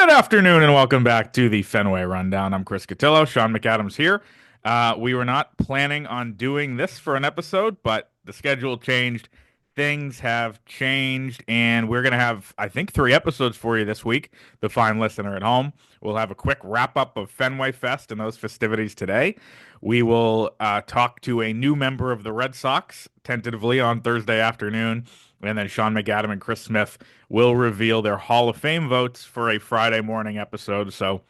Good afternoon and welcome back to the Fenway Rundown. I'm Chris Cotillo. Sean McAdam's here. We were not planning on doing this for an episode, but the schedule changed. Things have changed, and we're going to have, I think, 3 episodes for you this week. The fine listener at home. We'll have a quick wrap up of Fenway Fest and those festivities today. We will talk to a new member of the Red Sox tentatively on Thursday afternoon. And then Sean McAdam and Chris Smith will reveal their Hall of Fame votes for a Friday morning episode. So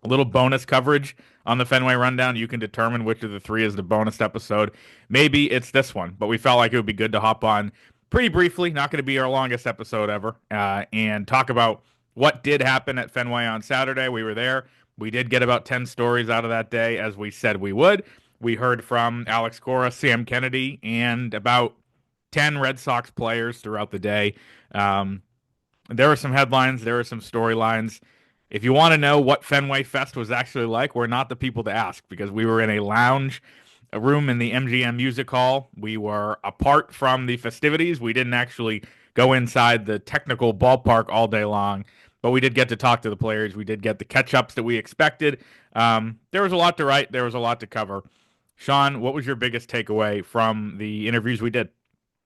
a little bonus coverage on the Fenway Rundown. You can determine which of the three is the bonus episode. Maybe it's this one, but we felt like it would be good to hop on pretty briefly, not going to be our longest episode ever, and talk about what did happen at Fenway on Saturday. We were there. We did get about 10 stories out of that day, as we said we would. We heard from Alex Cora, Sam Kennedy, and about 10 Red Sox players throughout the day. There were some headlines, there were some storylines. If you want to know what Fenway Fest was actually like, we're not the people to ask because we were in a lounge, a room in the MGM Music Hall. We were apart from the festivities. We didn't actually go inside the technical ballpark all day long, but we did get to talk to the players. We did get the catch-ups that we expected. There was a lot to write. There was a lot to cover. Sean, what was your biggest takeaway from the interviews we did?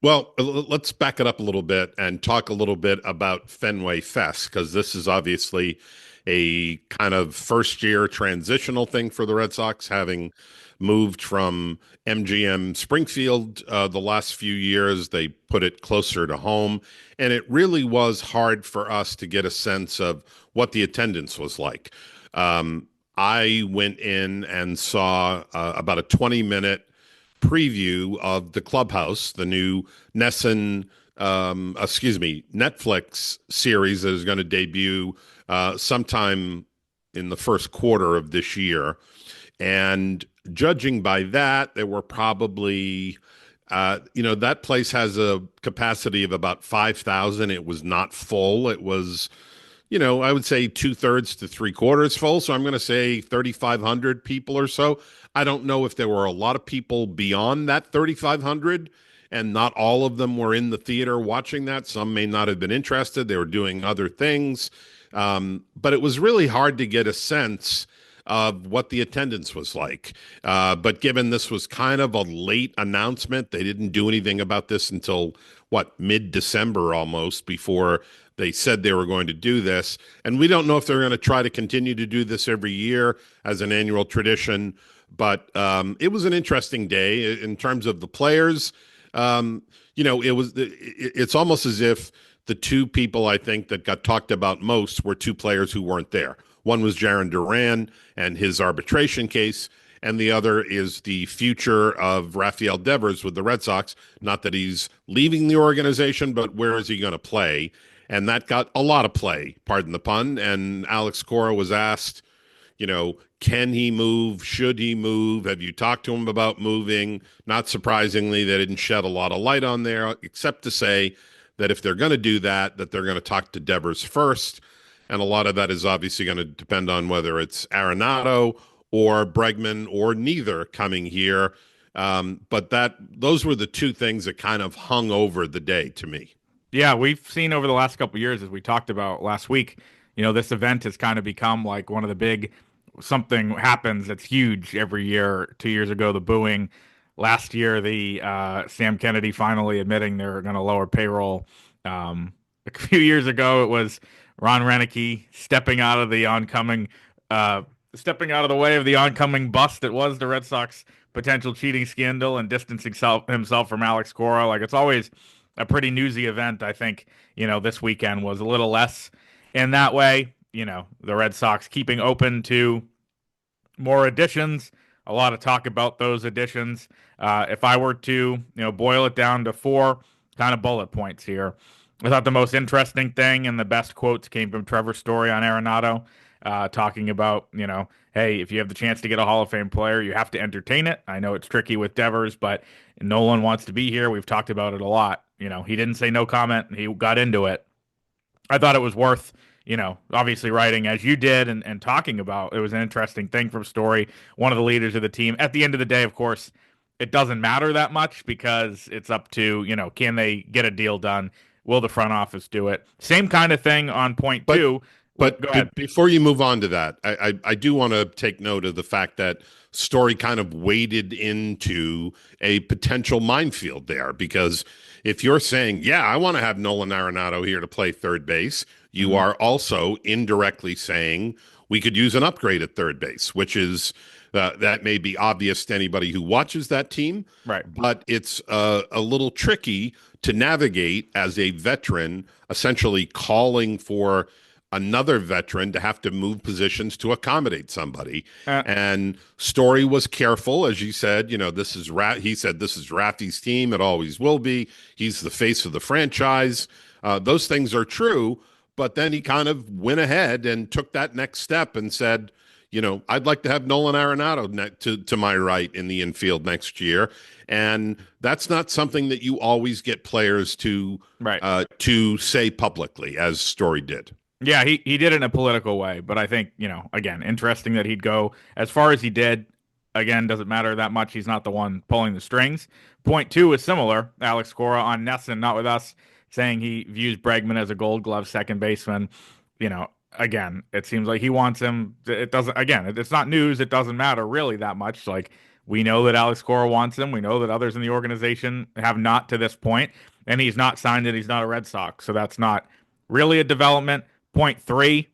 Well, let's back it up a little bit and talk a little bit about Fenway Fest, because this is obviously a kind of first-year transitional thing for the Red Sox, having moved from MGM Springfield the last few years. They put it closer to home, and it really was hard for us to get a sense of what the attendance was like. I went in and saw about a 20-minute preview of the Clubhouse, the new Netflix series that is going to debut sometime in the first quarter of this year. And judging by that, there were probably, that place has a capacity of about 5,000. It was not full. It was, I would say 2/3 to 3/4 full. So I'm going to say 3,500 people or so. I don't know if there were a lot of people beyond that 3,500, and not all of them were in the theater watching that. Some may not have been interested. They were doing other things. But it was really hard to get a sense of what the attendance was like. But given this was kind of a late announcement, they didn't do anything about this until, mid-December almost, before they said they were going to do this. And we don't know if they're going to try to continue to do this every year as an annual tradition. But it was an interesting day in terms of the players. It's almost as if the two people I think that got talked about most were two players who weren't there. One was Jarren Duran and his arbitration case, and the other is the future of Rafael Devers with the Red Sox. Not that he's leaving the organization, but where is he going to play? And that got a lot of play, pardon the pun. And Alex Cora was asked, can he move? Should he move? Have you talked to him about moving? Not surprisingly, they didn't shed a lot of light on there, except to say that if they're going to do that, that they're going to talk to Devers first. And a lot of that is obviously going to depend on whether it's Arenado or Bregman or neither coming here. But those were the two things that kind of hung over the day to me. Yeah, we've seen over the last couple of years, as we talked about last week, this event has kind of become like one of the big, something happens that's huge every year. 2 years ago, the booing. Last year, the Sam Kennedy finally admitting they're going to lower payroll. A few years ago, it was Ron Renicky stepping out of the way of the oncoming bust that was the Red Sox potential cheating scandal and distancing himself from Alex Cora. Like, it's always a pretty newsy event. I think, this weekend was a little less in that way. The Red Sox keeping open to more additions. A lot of talk about those additions. If I were to, boil it down to 4 kind of bullet points here, I thought the most interesting thing and the best quotes came from Trevor Story on Arenado, talking about, hey, if you have the chance to get a Hall of Fame player, you have to entertain it. I know it's tricky with Devers, but Nolan wants to be here. We've talked about it a lot. He didn't say no comment. He got into it. I thought it was worth, obviously writing as you did and talking about. It was an interesting thing from Story, one of the leaders of the team. At the end of the day, of course, it doesn't matter that much because it's up to, can they get a deal done? Will the front office do it? Same kind of thing on point two. But Go ahead. before you move on to that, I do want to take note of the fact that Story kind of waded into a potential minefield there because if you're saying, yeah, I want to have Nolan Arenado here to play third base, you Hmm. are also indirectly saying we could use an upgrade at third base, which is that may be obvious to anybody who watches that team, Right. but it's a little tricky to navigate as a veteran, essentially calling for another veteran to have to move positions to accommodate somebody. Uh, And Story was careful, as you said. This is He said this is Raffy's team. It always will be. He's the face of the franchise. Those things are true. But then he kind of went ahead and took that next step and said, I'd like to have Nolan Arenado to my right in the infield next year. And that's not something that you always get players right. to say publicly, as Story did. Yeah, he did it in a political way, but I think, again, interesting that he'd go as far as he did. Again, doesn't matter that much. He's not the one pulling the strings. Point two is similar. Alex Cora on Nesson, not with us, saying he views Bregman as a gold glove second baseman. Again, it seems like he wants him. It doesn't, again, it's not news. It doesn't matter really that much. Like, we know that Alex Cora wants him. We know that others in the organization have not to this point, and he's not signed it. He's not a Red Sox. So that's not really a development. Point three,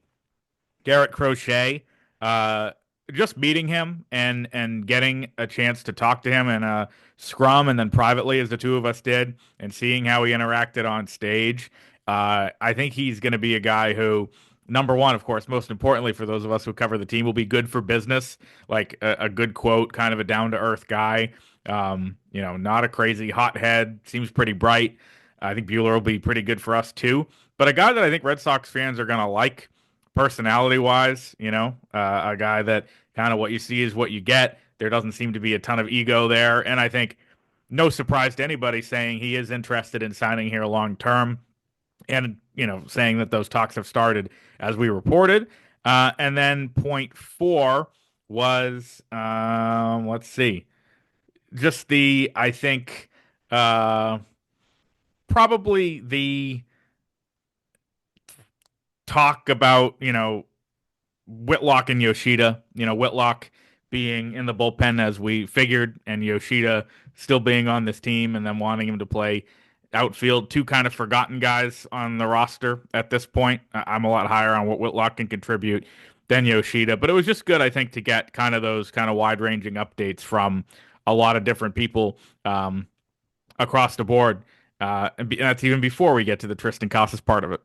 Garrett Crochet. Uh, just meeting him and getting a chance to talk to him in a scrum and then privately, as the two of us did, and seeing how he interacted on stage. I think he's going to be a guy who, number one, of course, most importantly for those of us who cover the team, will be good for business. Like a good quote, kind of a down to earth guy. Not a crazy hothead. Seems pretty bright. I think Bueller will be pretty good for us too. But a guy that I think Red Sox fans are going to like personality wise, a guy that kind of what you see is what you get. There doesn't seem to be a ton of ego there. And I think no surprise to anybody saying he is interested in signing here long term and, saying that those talks have started as we reported. And then point four was, let's see, just I think, probably the talk about, Whitlock and Yoshida, Whitlock being in the bullpen as we figured, and Yoshida still being on this team and then wanting him to play outfield. Two kind of forgotten guys on the roster at this point. I'm a lot higher on what Whitlock can contribute than Yoshida, but it was just good, I think, to get kind of those kind of wide ranging updates from a lot of different people across the board. And that's even before we get to the Triston Casas part of it.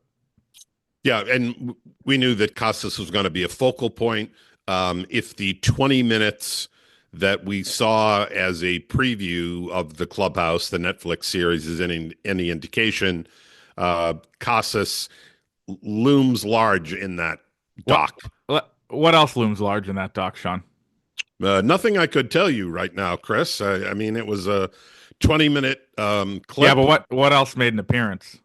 Yeah, and we knew that Casas was going to be a focal point. If the 20 minutes that we saw as a preview of the Clubhouse, the Netflix series, is any indication, Casas looms large in that doc. What else looms large in that doc, Sean? Nothing I could tell you right now, Chris. I mean, it was a 20-minute clip. Yeah, but what else made an appearance?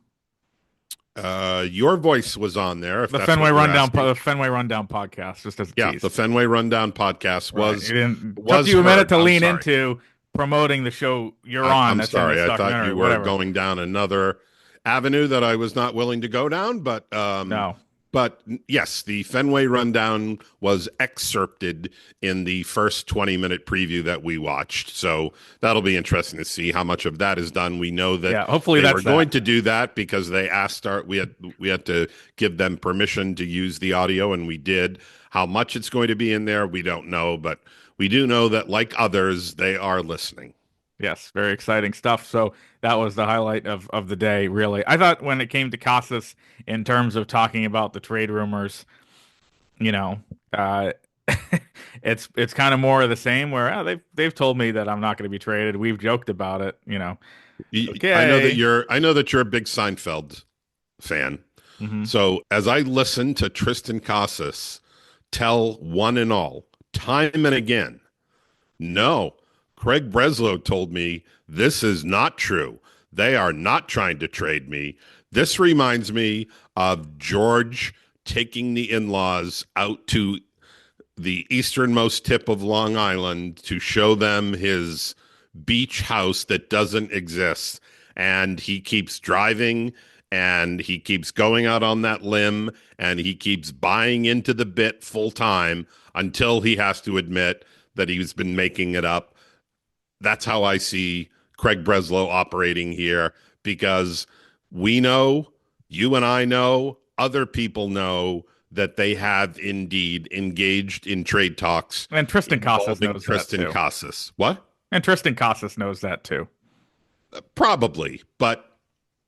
Your voice was on there. The Fenway Rundown podcast, just as a tease. The Fenway Rundown podcast was. Took you a minute to lean into promoting the show you're on. I'm sorry, I thought you were going down another avenue that I was not willing to go down, but no. But yes, the Fenway Rundown was excerpted in the first 20-minute preview that we watched. So that'll be interesting to see how much of that is done. We know that hopefully they were going to do that because they asked we had to give them permission to use the audio, and we did. How much it's going to be in there, we don't know, but we do know that, like others, they are listening. Yes, very exciting stuff. So that was the highlight of the day, really. I thought when it came to Casas, in terms of talking about the trade rumors, it's kind of more of the same. Where they've told me that I'm not going to be traded. We've joked about it. Okay. I know that you're a big Seinfeld fan. Mm-hmm. So as I listen to Triston Casas tell one and all, time and again, no. Craig Breslow told me this is not true. They are not trying to trade me. This reminds me of George taking the in-laws out to the easternmost tip of Long Island to show them his beach house that doesn't exist. And he keeps driving and he keeps going out on that limb and he keeps buying into the bit full time until he has to admit that he's been making it up. That's how I see Craig Breslow operating here because we know, you and I know, other people know that they have indeed engaged in trade talks And Triston Casas involving knows that Triston too. Casas. What? And Triston Casas knows that too. Probably, but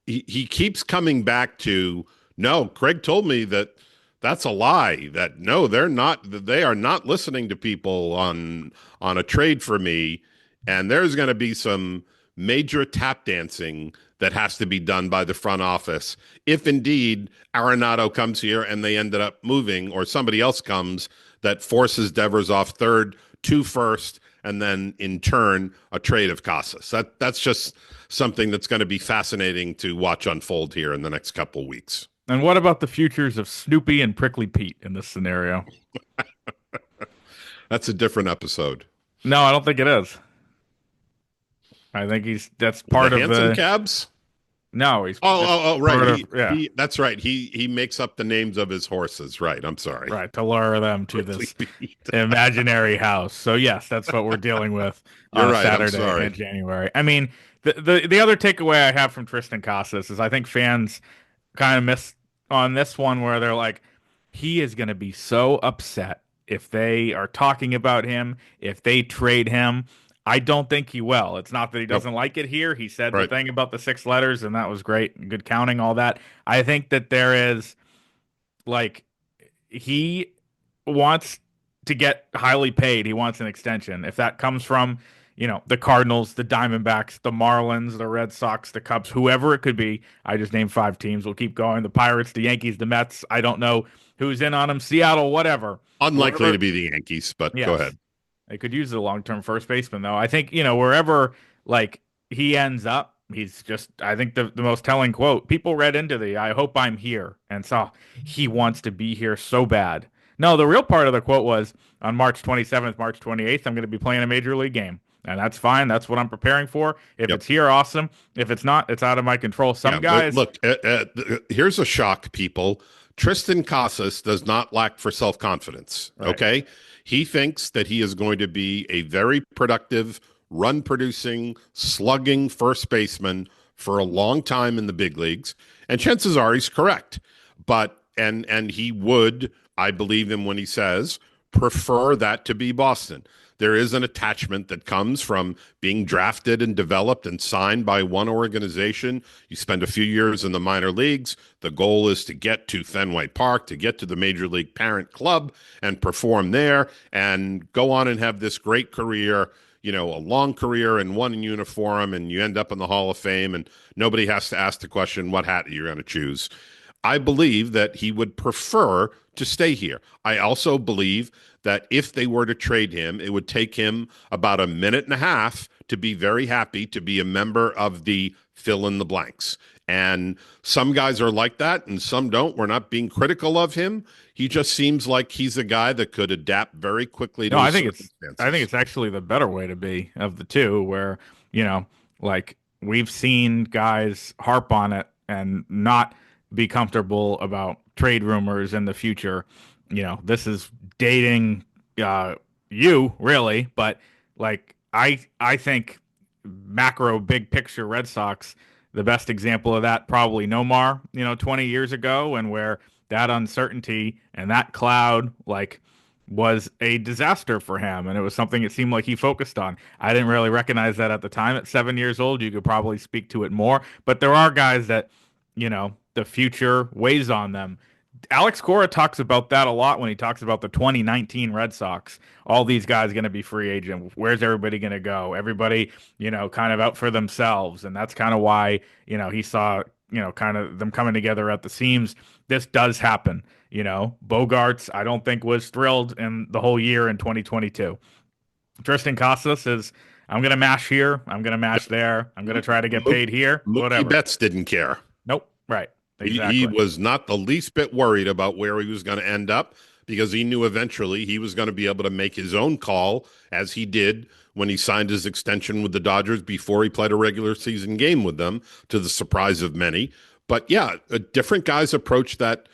he keeps coming back to no. Craig told me that that's a lie. That no, they're not. They are not listening to people on a trade for me, and there's going to be some major tap dancing that has to be done by the front office if indeed Arenado comes here and they ended up moving, or somebody else comes that forces Devers off third to first, and then in turn a trade of Casas. That's just something that's going to be fascinating to watch unfold here in the next couple of weeks. And what about the futures of Snoopy and Prickly Pete in this scenario? That's a different episode. No, I don't think it is. I think that's part the of Hanson the cabs. No, he's Right. yeah, That's right. He makes up the names of his horses. Right. I'm sorry. right, to lure them to this imaginary house. So yes, that's what we're dealing with You're on a right. I'm Saturday sorry. in January. I mean, the other takeaway I have from Triston Casas is I think fans kind of miss on this one where they're like, he is going to be so upset if they are talking about him, if they trade him. I don't think he will. It's not that he doesn't like it here. He said the Right. thing about the 6 letters, and that was great. Good counting, all that. I think that there is, like, he wants to get highly paid. He wants an extension. If that comes from, the Cardinals, the Diamondbacks, the Marlins, the Red Sox, the Cubs, whoever it could be. I just named 5 teams. We'll keep going. The Pirates, the Yankees, the Mets. I don't know who's in on them. Seattle, whatever. Unlikely to be the Yankees, but Yes. Go ahead. They could use a long-term first baseman, though. I think, wherever, like, he ends up, he's just, I think the most telling quote, people read into I hope I'm here. And so he wants to be here so bad. No, the real part of the quote was on March 27th, March 28th, I'm going to be playing a major league game. And that's fine. That's what I'm preparing for. If it's here, awesome. If it's not, it's out of my control. Some guys. Look, here's a shock, people. Triston Casas does not lack for self-confidence. Right. Okay. He thinks that he is going to be a very productive, run-producing, slugging first baseman for a long time in the big leagues. And chances are he's correct. But and he would, I believe him when he says, prefer that to be Boston. There is an attachment that comes from being drafted and developed and signed by one organization. You spend a few years in the minor leagues. The goal is to get to Fenway Park, to get to the major league parent club and perform there and go on and have this great career, a long career in one uniform, and you end up in the Hall of Fame and nobody has to ask the question, what hat are you going to choose? I believe that he would prefer to stay here. I also believe that if they were to trade him, it would take him about a minute and a half to be very happy to be a member of the fill in the blanks. And some guys are like that and some don't. We're not being critical of him. He just seems like he's a guy that could adapt very quickly to circumstances. I think it's actually the better way to be of the two, where, like, we've seen guys harp on it and not be comfortable about trade rumors in the future. This is dating you, really, but, like, I think macro big picture Red Sox, the best example of that probably Nomar, 20 years ago, and where that uncertainty and that cloud, like, was a disaster for him, and it was something it seemed like he focused on. I didn't really recognize that at the time. At 7 years old, you could probably speak to it more, but there are guys that, the future weighs on them. Alex Cora talks about that a lot when he talks about the 2019 Red Sox. All these guys going to be free agent. Where's everybody going to go? Everybody, kind of out for themselves. And that's kind of why, he saw, kind of them coming together at the seams. This does happen. Bogarts, I don't think was thrilled in the whole year in 2022. Triston Casas is, I'm going to mash here. I'm going to mash there. I'm going to try to get paid here. Whatever. Mookie Betts didn't care. Nope. Right. Exactly. He was not the least bit worried about where he was going to end up because he knew eventually he was going to be able to make his own call, as he did when he signed his extension with the Dodgers before he played a regular season game with them, to the surprise of many. But yeah, different guys approach that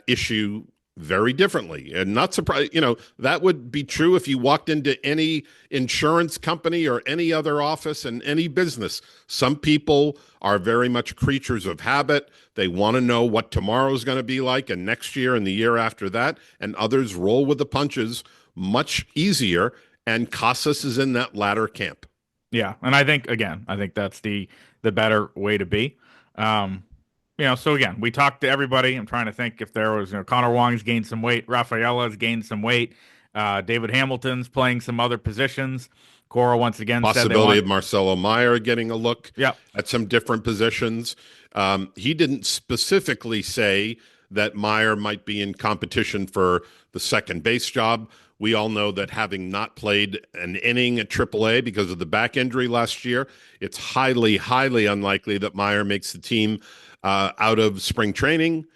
issue very differently, and not surprised. That would be true if you walked into any insurance company or any other office in any business. Some people are very much creatures of habit. They want to know what tomorrow is going to be like, and next year and the year after that. And others roll with the punches much easier. And Casas is in that latter camp. Yeah, and I think that's the better way to be. Um, so again, we talked to everybody. I'm trying to think if there was, Connor Wong's gained some weight, Rafaela's gained some weight, David Hamilton's playing some other positions. Cora once again said they Possibility want. of Marcelo Meyer getting a look Yeah, at some different positions. He didn't specifically say that Meyer might be in competition for the second base job. We all know that having not played an inning at AAA because of the back injury last year, it's highly, highly unlikely that Meyer makes the team out of spring training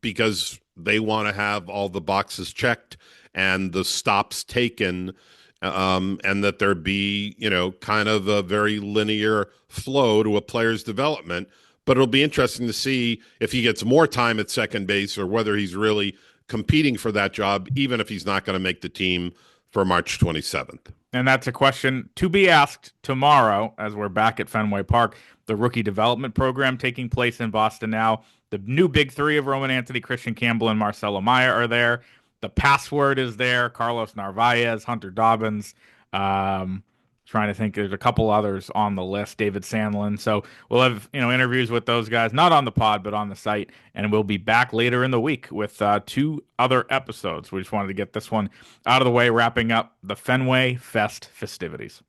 because they want to have all the boxes checked and the stops taken, and that there be, kind of a very linear flow to a player's development. But it'll be interesting to see if he gets more time at second base or whether he's really competing for that job, even if he's not going to make the team for March 27th. and that's a question to be asked tomorrow as we're back at Fenway Park. The rookie development program taking place in Boston now. The new big three of Roman Anthony, Christian Campbell, and Marcelo Meyer are there. The password is there. Carlos Narvaez, Hunter Dobbins. Um, Trying to think, there's a couple others on the list. David Sandlin. So we'll have interviews with those guys, not on the pod but on the site, and we'll be back later in the week with two other episodes. We just wanted to get this one out of the way, wrapping up the Fenway Fest festivities.